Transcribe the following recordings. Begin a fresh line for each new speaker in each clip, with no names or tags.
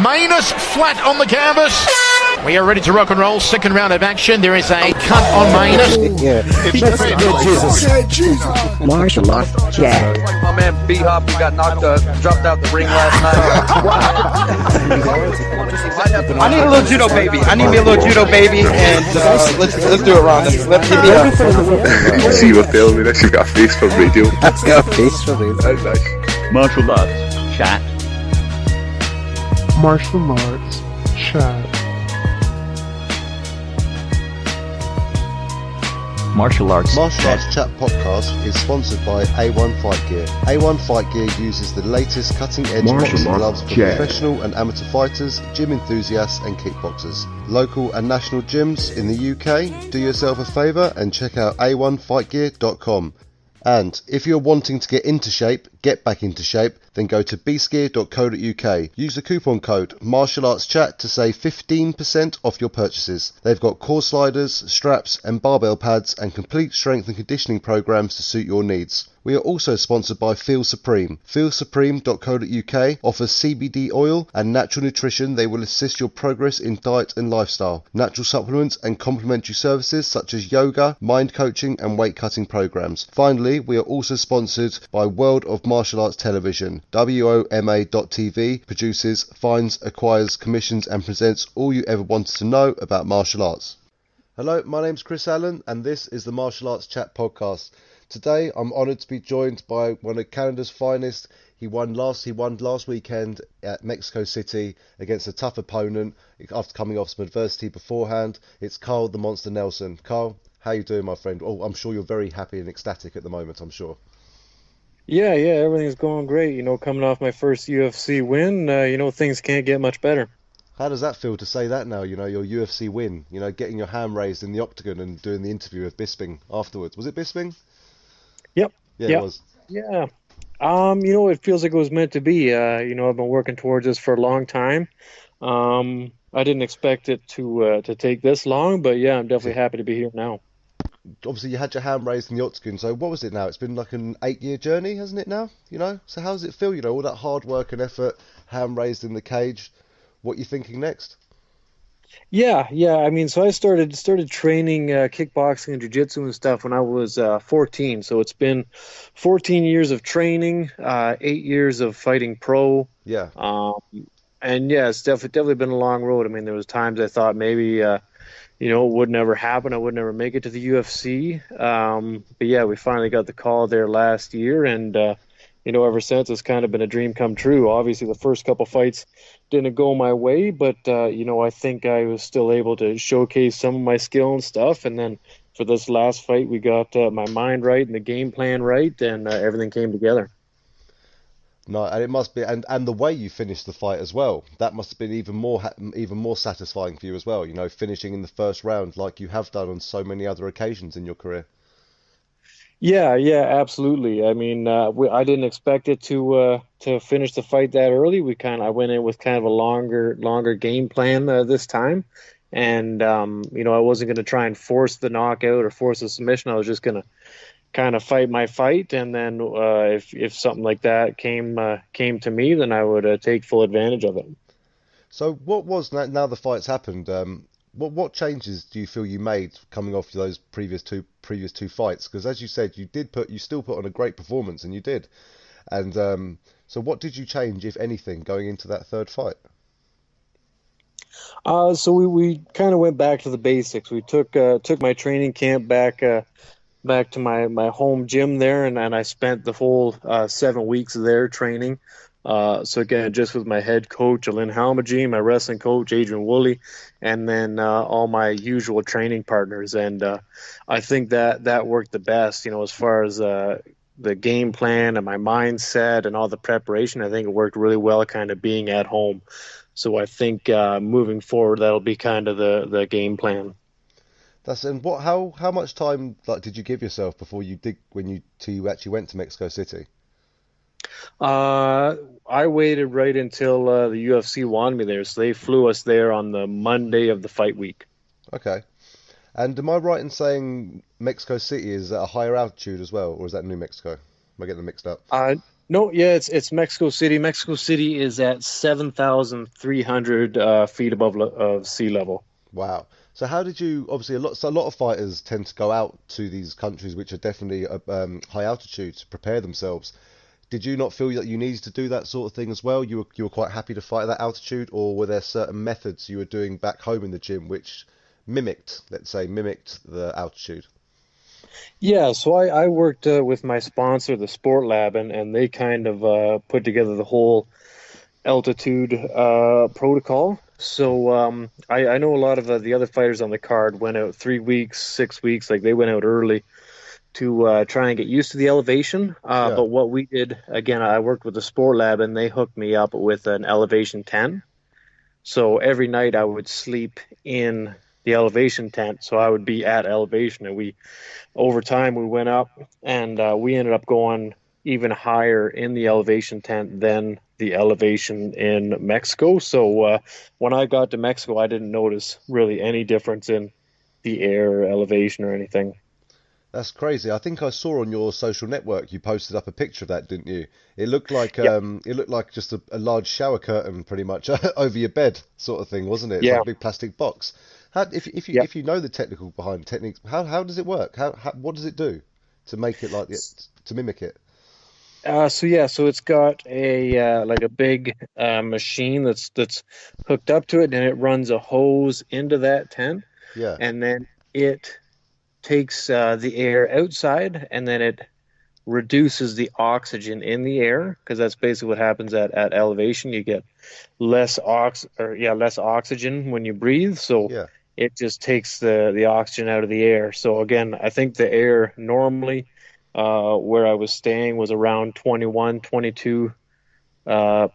Manus flat on the canvas. We are ready to rock and roll. Second round of action. There is a cut on Manus.
Jesus.
Martial arts chat.
My man B-Hop, he got dropped out the ring last night. I need a little judo baby. I need me a little judo baby, and let's do it, Rhonda. Let's hit me up.
See you were telling me this. You've got a face for radio.
That's got a face for me.
That's nice.
Martial arts chat.
Martial arts chat.
Martial arts
Chat podcast is sponsored by A1 Fight Gear. A1 Fight Gear uses the latest cutting-edge boxing gloves for professional and amateur fighters, gym enthusiasts and kickboxers. Local and national gyms in the UK, do yourself a favour and check out a1fightgear.com. And if you're wanting to get into shape, get back into shape, then go to beastgear.co.uk. Use the coupon code MartialArtsChat to save 15% off your purchases. They've got core sliders, straps and barbell pads and complete strength and conditioning programs to suit your needs. We are also sponsored by Feel Supreme. FeelSupreme.co.uk offers CBD oil and natural nutrition. They will assist your progress in diet and lifestyle. Natural supplements and complementary services such as yoga, mind coaching and weight cutting programs. Finally, we are also sponsored by World of Martial Arts Television. WOMA.tv produces, finds, acquires, commissions and presents all you ever wanted to know about martial arts. Hello, my name's Chris Allen and this is the Martial Arts Chat podcast. Today I'm honoured to be joined by one of Canada's finest. He won last weekend at Mexico City against a tough opponent after coming off some adversity beforehand. It's Carl the Monster Nelson. Carl, how you doing, my friend? Oh, I'm sure you're very happy and ecstatic at the moment, I'm sure.
Yeah, everything's going great. Coming off my first UFC win, things can't get much better.
How does that feel to say that now, your UFC win, getting your hand raised in the octagon and doing the interview with Bisping afterwards? Was it Bisping?
Yep.
Yeah, it was.
Yeah. It feels like it was meant to be. I've been working towards this for a long time. I didn't expect it to take this long, but yeah, I'm definitely happy to be here now.
Obviously, you had your hand raised in the octagon, so what was it now? It's been like an 8-year journey, hasn't it now? So how does it feel, all that hard work and effort, hand raised in the cage? What are you thinking next?
Yeah. So I started training kickboxing and jiu-jitsu and stuff when I was 14. So it's been 14 years of training, 8 years of fighting pro.
Yeah.
And yeah, it's definitely been a long road. I mean, there was times I thought maybe, it would never happen. I would never make it to the UFC. But yeah, we finally got the call there last year, and ever since it's kind of been a dream come true. Obviously, the first couple fights didn't go my way, but I think I was still able to showcase some of my skill and stuff. And then for this last fight, we got my mind right and the game plan right, and everything came together.
No, and it must be, and the way you finished the fight as well. That must have been even more satisfying for you as well. Finishing in the first round like you have done on so many other occasions in your career.
Yeah, absolutely. I mean, I didn't expect it to finish the fight that early. I went in with kind of a longer game plan this time, and I wasn't going to try and force the knockout or force the submission. I was just going to kind of fight my fight, and then if something like that came to me, then I would take full advantage of it.
So, what was now the fight's happened? What changes do you feel you made coming off those previous two fights? Because as you said, you still put on a great performance, and you did. And so, what did you change, if anything, going into that third fight?
So we kind of went back to the basics. We took my training camp back to my home gym there, and I spent the whole 7 weeks there training. So again, just with my head coach, Alin Halmaji, my wrestling coach, Adrian Woolley, and then all my usual training partners. And I think that worked the best, as far as the game plan and my mindset and all the preparation. I think it worked really well kind of being at home. So I think moving forward, that'll be kind of the game plan.
How much time did you give yourself before you actually went to Mexico City?
I waited right until the UFC wanted me there, so they flew us there on the Monday of the fight week.
Okay. And am I right in saying Mexico City is at a higher altitude as well, or is that New Mexico? Am I getting them mixed up?
No, yeah, it's Mexico City. Mexico City is at 7,300 feet above of sea level.
Wow. So how did you, obviously a lot of fighters tend to go out to these countries which are definitely high altitude to prepare themselves. Did you not feel that you needed to do that sort of thing as well? You were quite happy to fight at that altitude, or were there certain methods you were doing back home in the gym which mimicked, let's say, mimicked the altitude?
Yeah, so I worked with my sponsor, the Sport Lab, and they kind of put together the whole altitude protocol. So I know a lot of the other fighters on the card went out 3 weeks, 6 weeks, like they went out early to try and get used to the elevation.
Yeah.
But what we did, again, I worked with the Sport Lab and they hooked me up with an elevation 10. So every night I would sleep in the elevation tent. So I would be at elevation, and over time we went up, and we ended up going even higher in the elevation tent than the elevation in Mexico. So when I got to Mexico, I didn't notice really any difference in the air elevation or anything.
That's crazy. I think I saw on your social network you posted up a picture of that, didn't you? It looked like just a large shower curtain pretty much over your bed sort of thing, wasn't it? It's
Yeah.
like a big plastic box. If you know the technical behind techniques, how does it work? What does it do to make it to mimic it?
So it's got a like a big machine that's hooked up to it, and it runs a hose into that tent,
Yeah.
and then it takes the air outside, and then it reduces the oxygen in the air, because that's basically what happens at elevation. You get less oxygen when you breathe, so
Yeah.
it just takes the oxygen out of the air. So again, I think the air normally where I was staying was around 21, 22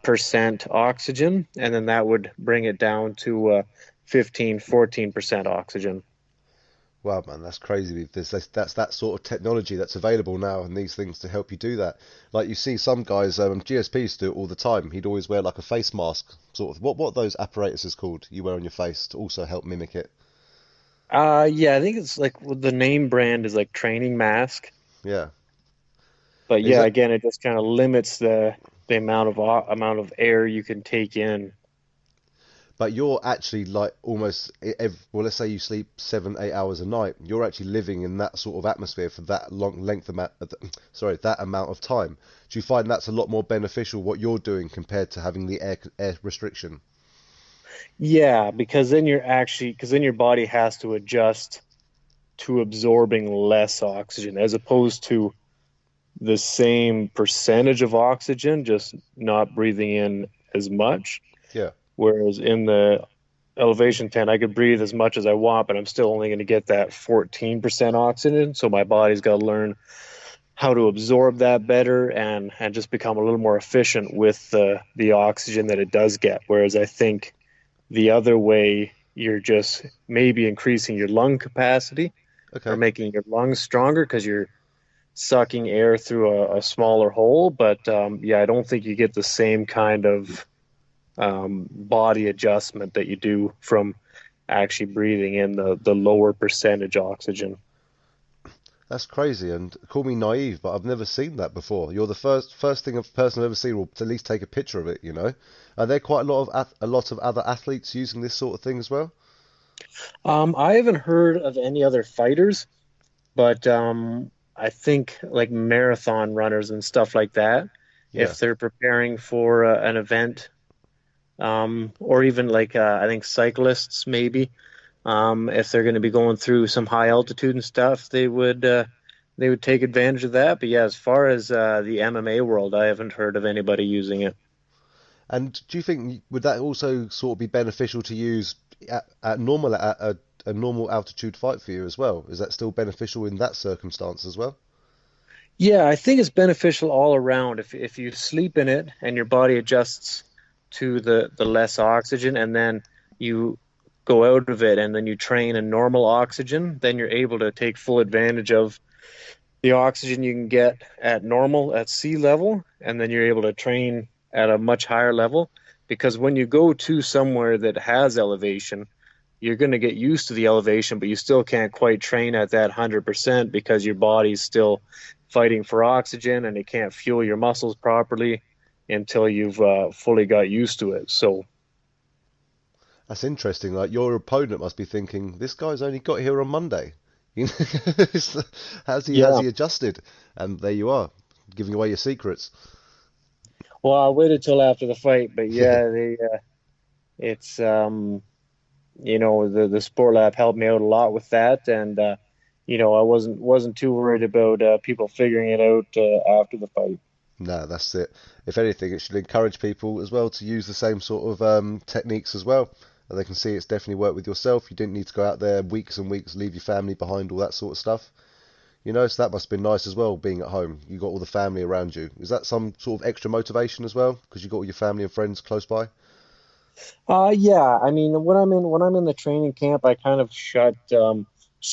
percent oxygen, and then that would bring it down to 15, 14% oxygen.
Wow, man, that's crazy. That's that sort of technology that's available now, and these things to help you do that. Like you see some guys, GSP used to do it all the time. He'd always wear like a face mask, sort of. What those apparatuses called you wear on your face to also help mimic it?
Yeah, I think it's like the name brand is like Training Mask,
Yeah.
but
Is
yeah,
that
again, it just kind of limits the amount of air you can take in.
But you're actually like almost, well, let's say you sleep 7, 8 hours a night. You're actually living in that sort of atmosphere for that long that amount of time. Do you find that's a lot more beneficial what you're doing compared to having the air restriction?
Yeah, because then your body has to adjust to absorbing less oxygen as opposed to the same percentage of oxygen, just not breathing in as much.
Yeah.
Whereas in the elevation tent, I could breathe as much as I want, but I'm still only going to get that 14% oxygen. So my body's got to learn how to absorb that better and just become a little more efficient with the oxygen that it does get. Whereas I think the other way, you're just maybe increasing your lung capacity
Okay.
or making your lungs stronger because you're sucking air through a smaller hole. But I don't think you get the same kind of body adjustment that you do from actually breathing in the lower percentage oxygen.
That's crazy, and call me naive, but I've never seen that before. You're the first person I've ever seen, or to at least take a picture of it. You know, are there quite a lot of other athletes using this sort of thing as well?
I haven't heard of any other fighters, but I think like marathon runners and stuff like that,
Yeah.
if they're preparing for an event, or even like I think cyclists maybe, if they're going to be going through some high altitude and stuff, they would take advantage of that. But yeah, as far as the MMA world, I haven't heard of anybody using it.
And do you think would that also sort of be beneficial to use at a normal altitude fight for you as well? Is that still beneficial in that circumstance as well?
Yeah, I think it's beneficial all around. If you sleep in it and your body adjusts to the less oxygen, and then you go out of it and then you train in normal oxygen, then you're able to take full advantage of the oxygen you can get at sea level, and then you're able to train at a much higher level. Because when you go to somewhere that has elevation, you're going to get used to the elevation, but you still can't quite train at that 100% because your body's still fighting for oxygen, and you can't fuel your muscles properly until you've fully got used to it. So
That's interesting. Like your opponent must be thinking, this guy's only got here on Monday. You know, has he adjusted? And there you are, giving away your secrets.
well, I waited till after the fight, but yeah, it's the Sport Lab helped me out a lot with that, and I wasn't too worried about people figuring it out after the fight.
No, that's it. If anything, it should encourage people as well to use the same sort of techniques as well. And they can see it's definitely worked with yourself. You didn't need to go out there weeks and weeks, leave your family behind, all that sort of stuff. So that must have been nice as well, being at home. You got all the family around you. Is that some sort of extra motivation as well? Because you got all your family and friends close by?
Yeah. I mean, when I'm in the training camp, I kind of shut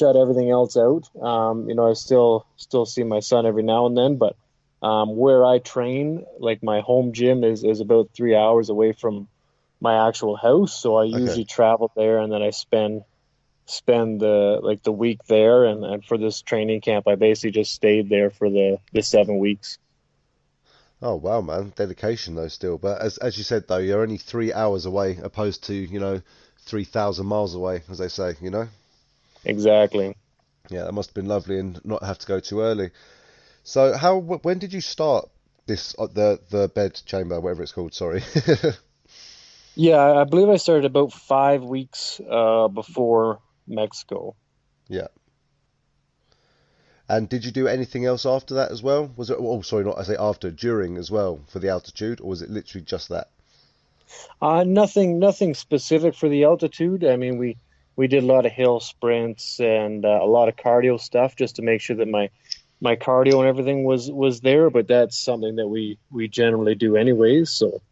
everything else out. I still see my son every now and then, but where I train, like my home gym is about 3 hours away from my actual house, so I usually travel there, and then I spend the week there, and for this training camp, I basically just stayed there for the 7 weeks.
Oh wow, man, dedication though still. But as you said though, you're only 3 hours away, opposed to 3,000 miles away, as they say.
Exactly.
Yeah, that must have been lovely, and not have to go too early. So when did you start this the bed chamber, whatever it's called? Sorry.
Yeah, I believe I started about 5 weeks before Mexico.
Yeah. And did you do anything else after that as well? Was it? Oh, sorry, not I say after, during as well for the altitude, or was it literally just that?
Nothing specific for the altitude. I mean, we did a lot of hill sprints and a lot of cardio stuff just to make sure that my cardio and everything was there. But that's something that we generally do anyways. So.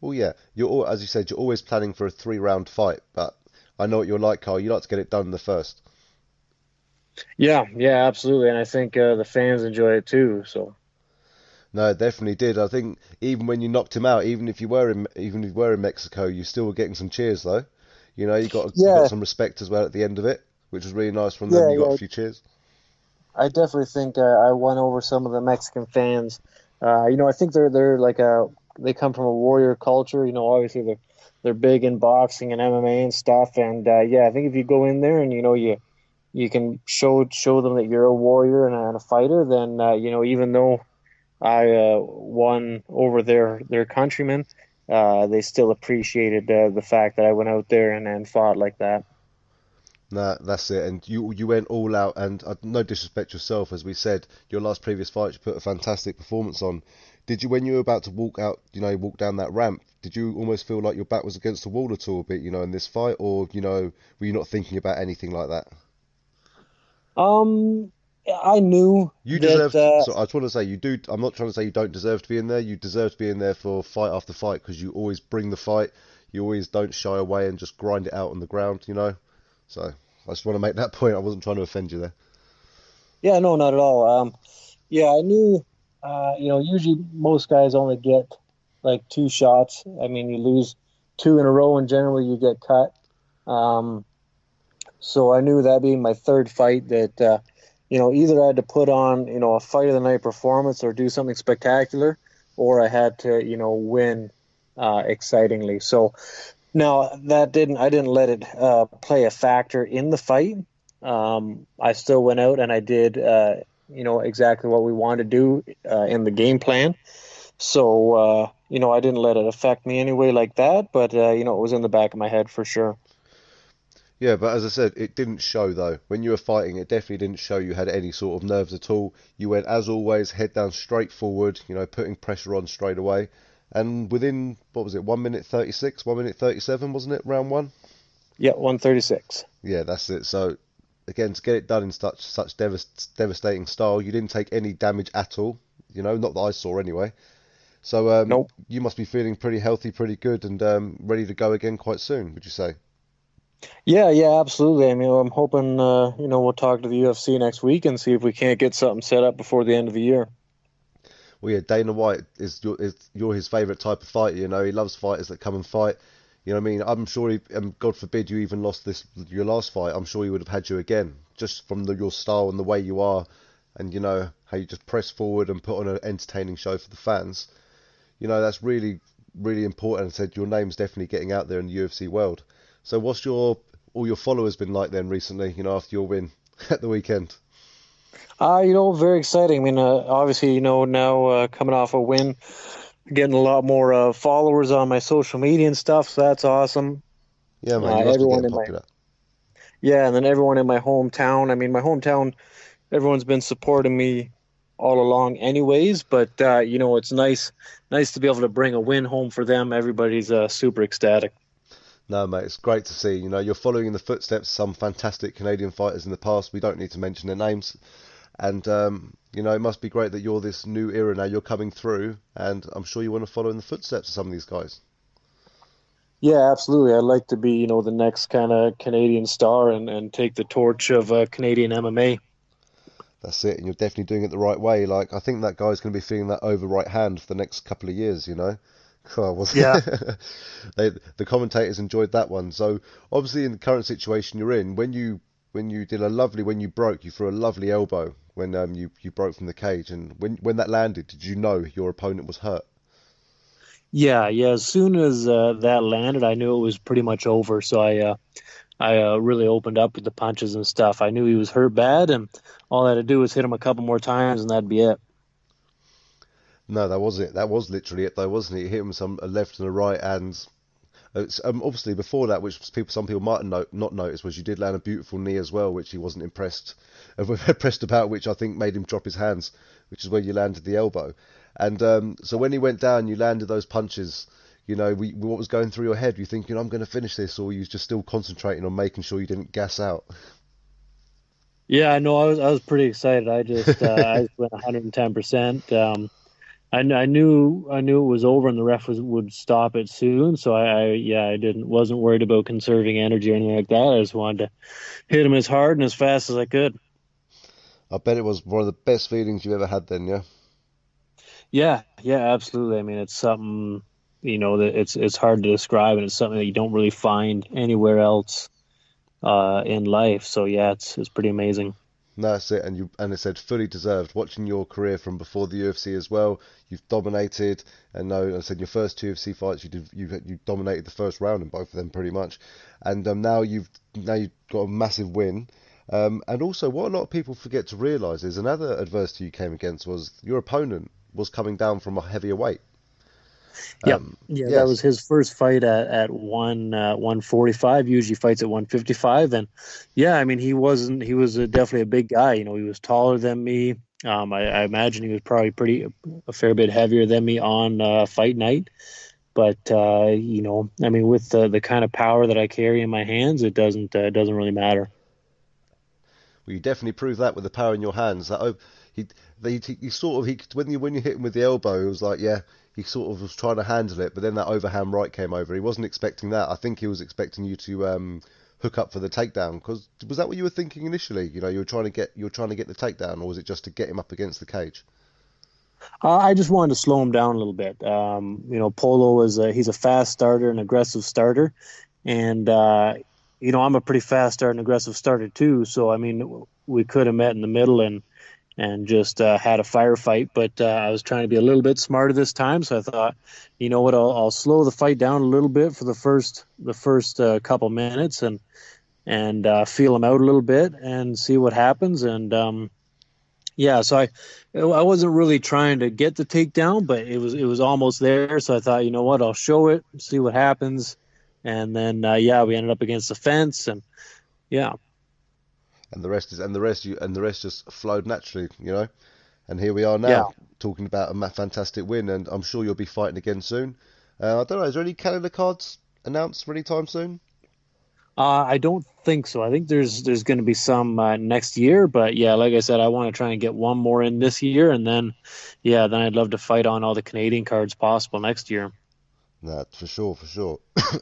Well, yeah, as you said, you're always planning for a 3-round fight, but I know what you're like, Carl. You like to get it done in the first.
Yeah, absolutely, and I think the fans enjoy it too. So.
No, it definitely did. I think even when you knocked him out, even if you were in Mexico, you still were getting some cheers though. You got some respect as well at the end of it, which was really nice from them.
Yeah,
you got a few cheers.
I definitely think I won over some of the Mexican fans. I think they're like they come from a warrior culture. Obviously they're big in boxing and MMA and stuff. And I think if you go in there and you can show them that you're a warrior and a fighter, then even though I won over their countrymen, they still appreciated the fact that I went out there and fought like that.
Nah, that's it. And you went all out, and no disrespect yourself, as we said, your last previous fight, you put a fantastic performance on. Did you, when you were about to walk out, walk down that ramp, did you almost feel like your back was against the wall at all a bit, in this fight, or, were you not thinking about anything like that?
I knew
you deserved. So I just want to say you do. I'm not trying to say you don't deserve to be in there. You deserve to be in there for fight after fight because you always bring the fight. You always don't shy away and just grind it out on the ground. So I just want to make that point. I wasn't trying to offend you there.
Yeah, no, not at all. I knew. Usually most guys only get like 2 shots. I mean, you lose 2 in a row, and generally you get cut. So I knew that being my 3rd fight that, either I had to put on, a fight of the night performance or do something spectacular, or I had to, win excitingly. So now I didn't let it play a factor in the fight. I still went out and I did, exactly what we wanted to do in the game plan. So, I didn't let it affect me anyway like that, but, it was in the back of my head for sure.
Yeah, but as I said, it didn't show though. When you were fighting, it definitely didn't show you had any sort of nerves at all. You went, as always, head down straight forward, putting pressure on straight away. And within, 1 minute 36, 1 minute 37, wasn't it, round 1?
Yeah, 1:36.
Yeah, that's it. So, again, to get it done in such devastating style, you didn't take any damage at all, not that I saw anyway. So,
Nope.
You must be feeling pretty healthy, pretty good, and ready to go again quite soon, would you say?
Yeah, absolutely. I mean, I'm hoping, we'll talk to the UFC next week and see if we can't get something set up before the end of the year.
Well, yeah, Dana White you're his favourite type of fighter. He loves fighters that come and fight. You know what I mean? I'm sure God forbid you even lost your last fight. I'm sure he would have had you again, just from your style and the way you are, and how you just press forward and put on an entertaining show for the fans. You know, that's really, really important. I said your name's definitely getting out there in the UFC world. So what's all your followers been like then recently, you know, after your win at the weekend?
Very exciting. I mean, obviously, now coming off a win, getting a lot more followers on my social media and stuff, so that's awesome.
Yeah, man, you must be getting popular.
Yeah, and then everyone in my hometown. I mean, my hometown, everyone's been supporting me all along anyways, but, it's nice to be able to bring a win home for them. Everybody's super ecstatic.
No, mate, it's great to see. You know, you're following in the footsteps of some fantastic Canadian fighters in the past. We don't need to mention their names. And, it must be great that you're this new era now. You're coming through, and I'm sure you want to follow in the footsteps of some of these guys.
Yeah, absolutely. I'd like to be, the next kind of Canadian star and take the torch of Canadian MMA.
That's it, and you're definitely doing it the right way. Like, I think that guy's going to be feeling that over right hand for the next couple of years, you know?
Yeah.
The commentators enjoyed that one. So, obviously, in the current situation you're in, when you broke, you threw a lovely elbow when you broke from the cage. And when that landed, did you know your opponent was hurt?
Yeah. As soon as that landed, I knew it was pretty much over. So I really opened up with the punches and stuff. I knew he was hurt bad, and all I had to do was hit him a couple more times, and that'd be it.
No, that was it. That was literally it, though, wasn't it? He hit him some a left and a right, and obviously before that, which some people might not notice, was you did land a beautiful knee as well, which he wasn't impressed about, which I think made him drop his hands, which is where you landed the elbow. And so when he went down, you landed those punches. You know, what was going through your head? Were you thinking, I'm going to finish this, or were you just still concentrating on making sure you didn't gas out?
Yeah, I know. I was pretty excited. I just went 110%. I knew it was over and the ref would stop it soon, so I wasn't worried about conserving energy or anything like that. I just wanted to hit him as hard and as fast as I could.
I bet it was one of the best feelings you ever had then, yeah?
Yeah, absolutely. I mean, it's something, that it's hard to describe, and it's something that you don't really find anywhere else in life. So yeah, it's pretty amazing.
No, that's it, and it said fully deserved. Watching your career from before the UFC as well, you've dominated. And no, I said your first two UFC fights, you dominated the first round in both of them pretty much. And now you've got a massive win. And also, what a lot of people forget to realise is another adversity you came against was your opponent was coming down from a heavier weight.
Yes. That was his first fight at 145. Usually fights at 155, and I mean he was definitely a big guy. He was taller than me. I imagine he was probably a fair bit heavier than me on fight night. But I mean, with the kind of power that I carry in my hands, it doesn't really matter.
Well, you definitely proved that with the power in your hands. That he sort of when you hit him with the elbow, it was like he sort of was trying to handle it, but then that overhand right came over. He wasn't expecting that. I think he was expecting you to hook up for the takedown. Because was that what you were thinking initially? You were trying to get the takedown, or was it just to get him up against the cage?
I just wanted to slow him down a little bit. Polo he's a fast starter, an aggressive starter, and I'm a pretty fast starter and aggressive starter too. So I mean, we could have met in the middle and just had a firefight, but I was trying to be a little bit smarter this time. So I thought, you know what, I'll slow the fight down a little bit for the first couple minutes and feel him out a little bit and see what happens. And so I wasn't really trying to get the takedown, but it was almost there. So I thought, you know what, I'll show it, see what happens. And then we ended up against the fence, and yeah.
And the rest just flowed naturally, And here we are now, talking about a fantastic win, and I'm sure you'll be fighting again soon. I don't know, is there any Canada cards announced for any time soon?
I don't think so. I think there's going to be some next year, but like I said, I want to try and get one more in this year, and then I'd love to fight on all the Canadian cards possible next year.
No, for sure.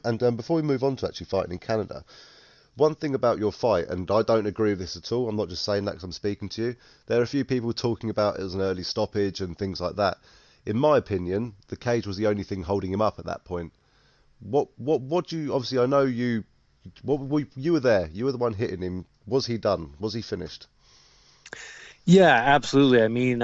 And before we move on to actually fighting in Canada, one thing about your fight, and I don't agree with this at all, I'm not just saying that because I'm speaking to you, there are a few people talking about it as an early stoppage and things like that. In my opinion, the cage was the only thing holding him up at that point. What do you, obviously I know you were there, you were the one hitting him, was he done? Was he finished?
Yeah, absolutely. I mean,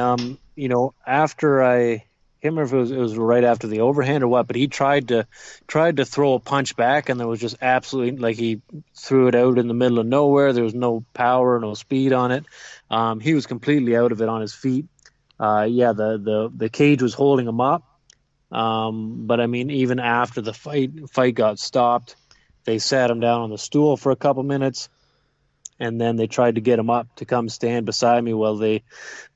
after I can't remember if it was right after the overhand or what, but he tried to throw a punch back, and there was just absolutely like he threw it out in the middle of nowhere. There was no power, no speed on it. He was completely out of it on his feet. Yeah, the cage was holding him up. But I mean, even after the fight got stopped, they sat him down on the stool for a couple minutes, and then they tried to get him up to come stand beside me while the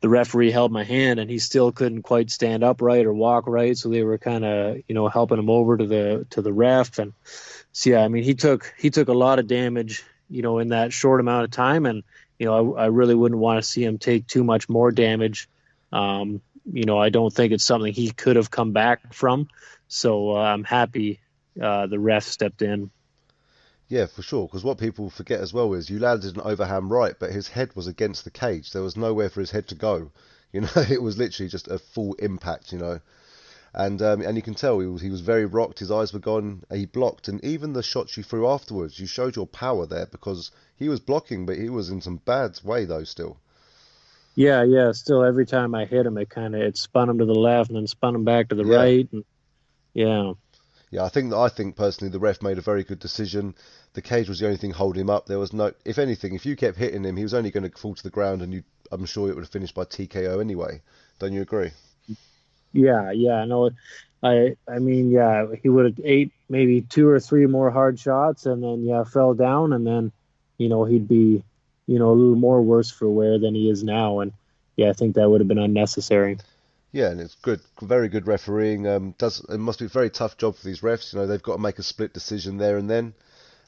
referee held my hand, and he still couldn't quite stand upright or walk right. So they were kind of helping him over to the ref, and so yeah, I mean he took a lot of damage in that short amount of time, and I really wouldn't want to see him take too much more damage. I don't think it's something he could have come back from. So I'm happy the ref stepped in.
Yeah, for sure. Because what people forget as well is you landed an overhand right, but his head was against the cage. There was nowhere for his head to go. It was literally just a full impact. And you can tell he was very rocked. His eyes were gone. He blocked, and even the shots you threw afterwards, you showed your power there because he was blocking, but he was in some bad way though still.
Yeah. Still, every time I hit him, it spun him to the left and then spun him back to the right. And, yeah.
Yeah, I think personally the ref made a very good decision. The cage was the only thing holding him up. There was no, if anything, if you kept hitting him, he was only going to fall to the ground, and I'm sure it would have finished by TKO anyway. Don't you agree?
Yeah. No, I mean, yeah, he would have ate maybe 2 or 3 more hard shots, and then fell down, and then he'd be a little more worse for wear than he is now, and I think that would have been unnecessary.
Yeah, and it's good, very good refereeing. It must be a very tough job for these refs. They've got to make a split decision there and then,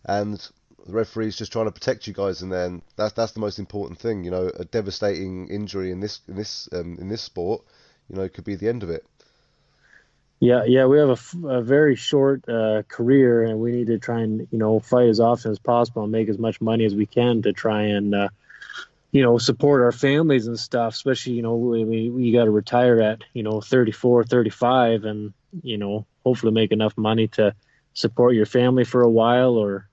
and the referee's just trying to protect you guys in there. And that's the most important thing. A devastating injury in this sport, could be the end of it.
Yeah, we have a very short career, and we need to try and fight as often as possible and make as much money as we can to try and support our families and stuff. Especially we got to retire at 34, 35, and hopefully make enough money to support your family for a while, or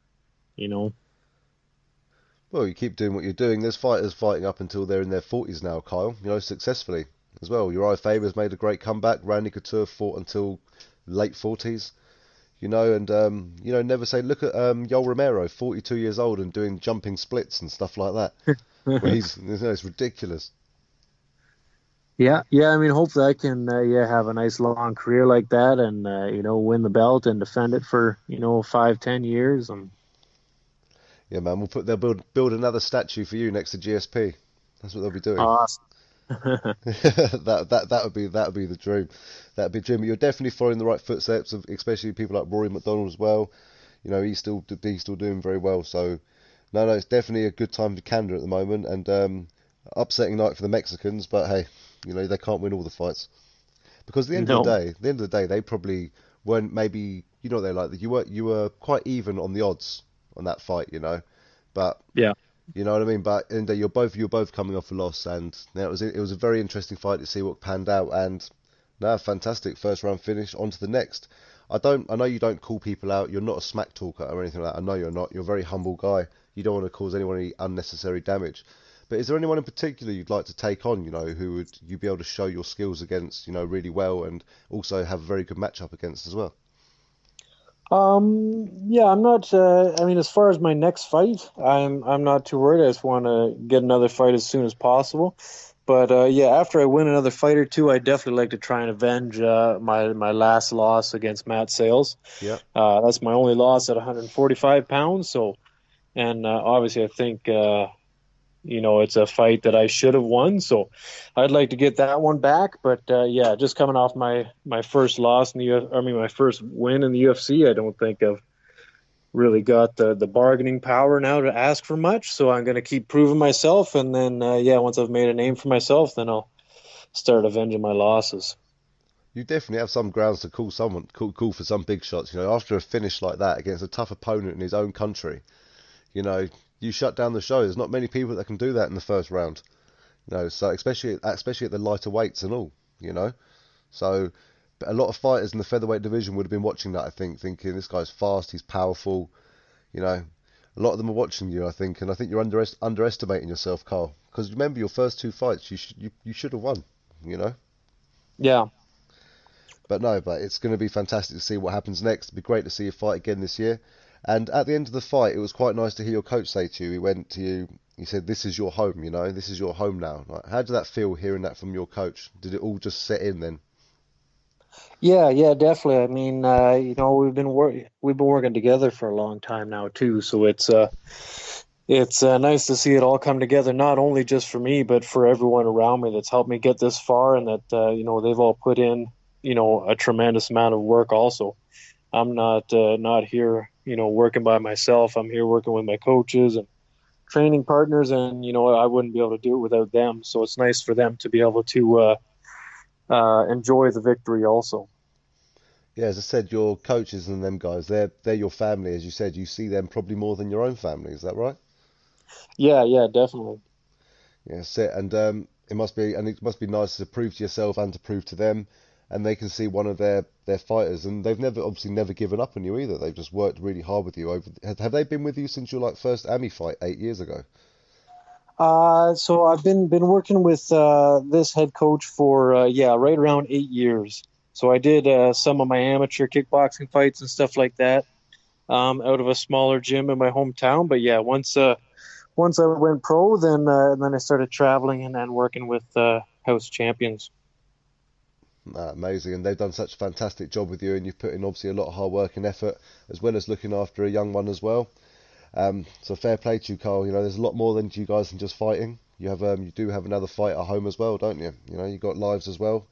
Well, you keep doing what you're doing. There's fighters fighting up until they're in their 40s now, Kyle. Successfully as well. Uriah Faber's made a great comeback. Randy Couture fought until late 40s. Never say, look at Yoel Romero, 42 years old and doing jumping splits and stuff like that. It's ridiculous.
Yeah. I mean, hopefully I can have a nice long career like that, and win the belt and defend it for 5-10 years. And
yeah, man, they'll build another statue for you next to GSP. That's what they'll be doing.
Awesome.
that would be the dream. That'd be the dream. But you're definitely following the right footsteps of especially people like Rory McDonald as well. He's still doing very well. So no, it's definitely a good time for Canada at the moment, and upsetting night for the Mexicans. But hey, they can't win all the fights because at the end of the day, they probably weren't. Maybe what they're like. You were quite even on the odds on that fight, but
yeah.
You know what I mean? But you're both coming off a loss, and it was a very interesting fight to see what panned out. And fantastic first round finish. On to the next. I know you don't call people out. You're not a smack talker or anything like that. I know you're not. You're a very humble guy. You don't want to cause anyone any unnecessary damage. But is there anyone in particular you'd like to take on? Who would you be able to show your skills against? Really well, and also have a very good matchup against as well.
Yeah, I'm not. I mean, as far as my next fight, I'm not too worried. I just want to get another fight as soon as possible. But after I win another fight or two, I definitely like to try and avenge my last loss against Matt Sales.
Yeah,
that's my only loss at 145 pounds. So, and obviously, I think it's a fight that I should have won. So, I'd like to get that one back. But just coming off my first loss in my first win in the UFC, I don't think I've really got the bargaining power now to ask for much. So I'm going to keep proving myself, and then once I've made a name for myself, then I'll start avenging my losses.
You definitely have some grounds to call for some big shots. After a finish like that against a tough opponent in his own country, you shut down the show. There's not many people that can do that in the first round. So especially at the lighter weights and all. So a lot of fighters in the featherweight division would have been watching that, I think, thinking this guy's fast, he's powerful. A lot of them are watching you, I think, and I think you're underestimating yourself, Carl. because remember your first two fights, you should have won, you know.
Yeah.
But it's going to be fantastic to see what happens next. It'd be great to see you fight again this year. And at the end of the fight, it was quite nice to hear your coach say to you, he went to you, he said, "This is your home, you know, this is your home now." Like, how did that feel hearing that from your coach? Did it all just set in then?
Yeah, definitely. I mean, we've been working together for a long time now too, so it's nice to see it all come together, not only just for me, but for everyone around me that's helped me get this far, and that they've all put in a tremendous amount of work. Also, I'm not here working by myself. I'm here working with my coaches and training partners, and I wouldn't be able to do it without them. So it's nice for them to be able to enjoy the victory also.
Yeah, as I said, your coaches and them guys, they're your family, as you said. You see them probably more than your own family. Is that right?
Yeah, definitely.
Yeah, that's it. And it must be nice to prove to yourself and to prove to them, and they can see one of their fighters, and they've obviously never given up on you either. They've just worked really hard with you Have they been with you since your first AMI fight 8 years ago?
So I've been working with this head coach for right around 8 years. So I did some of my amateur kickboxing fights and stuff like that out of a smaller gym in my hometown. But yeah, once I went pro, then I started traveling and working with house champions.
Amazing, and they've done such a fantastic job with you, and you've put in obviously a lot of hard work and effort, as well as looking after a young one as well. So fair play to you, Carl. There's a lot more than you guys than just fighting. You do have another fight at home as well, don't you? You've got lives as well.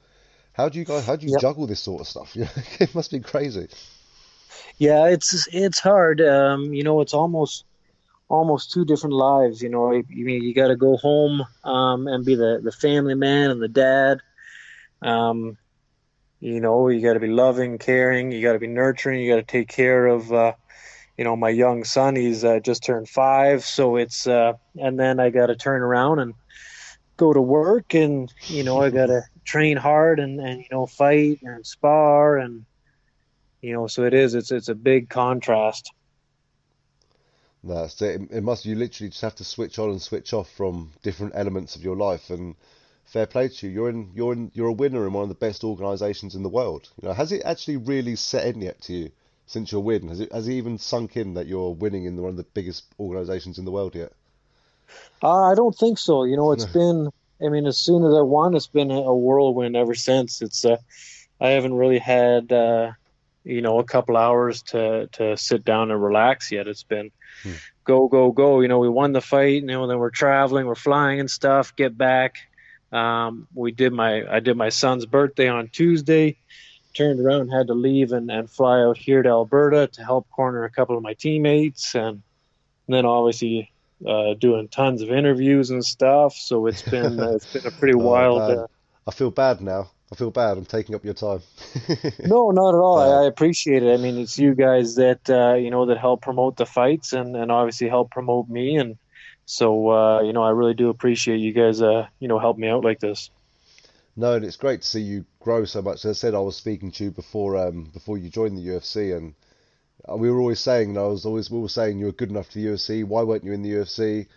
How do you
Yep.
juggle this sort of stuff? It must be crazy.
Yeah, it's hard. It's almost two different lives. You got to go home and be the family man and the dad. You got to be loving, caring. You got to be nurturing. You got to take care of my young son. He's just turned 5, so it's and then I got to turn around and go to work, and I got to train hard and fight and spar, and so it's a big contrast.
That's it. You literally just have to switch on and switch off from different elements of your life. And fair play to you. You're a winner in one of the best organisations in the world. Has it actually really set in yet to you since your win? Has it even sunk in that you're winning in one of the biggest organisations in the world yet?
I don't think so. It's been. I mean, as soon as I won, it's been a whirlwind ever since. It's I haven't really had a couple hours to sit down and relax yet. It's been go. We won the fight. Then we're traveling, we're flying and stuff. Get back. I did my son's birthday on Tuesday. Turned around, had to leave and fly out here to Alberta to help corner a couple of my teammates, and then obviously doing tons of interviews and stuff. So it's been a pretty wild.
I feel bad now. I feel bad. I'm taking up your time.
No, not at all. I appreciate it. I mean, it's you guys that that help promote the fights and obviously help promote me, and so I really do appreciate you guys help me out like this.
No, and it's great to see you grow so much. As I said, I was speaking to you before you joined the UFC, and we were always saying, we were saying you were good enough for the UFC. Why weren't you in the UFC?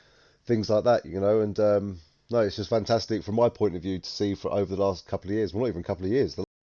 Things like that, and no, it's just fantastic from my point of view to see for over the last couple of years. Well, not even a couple of years.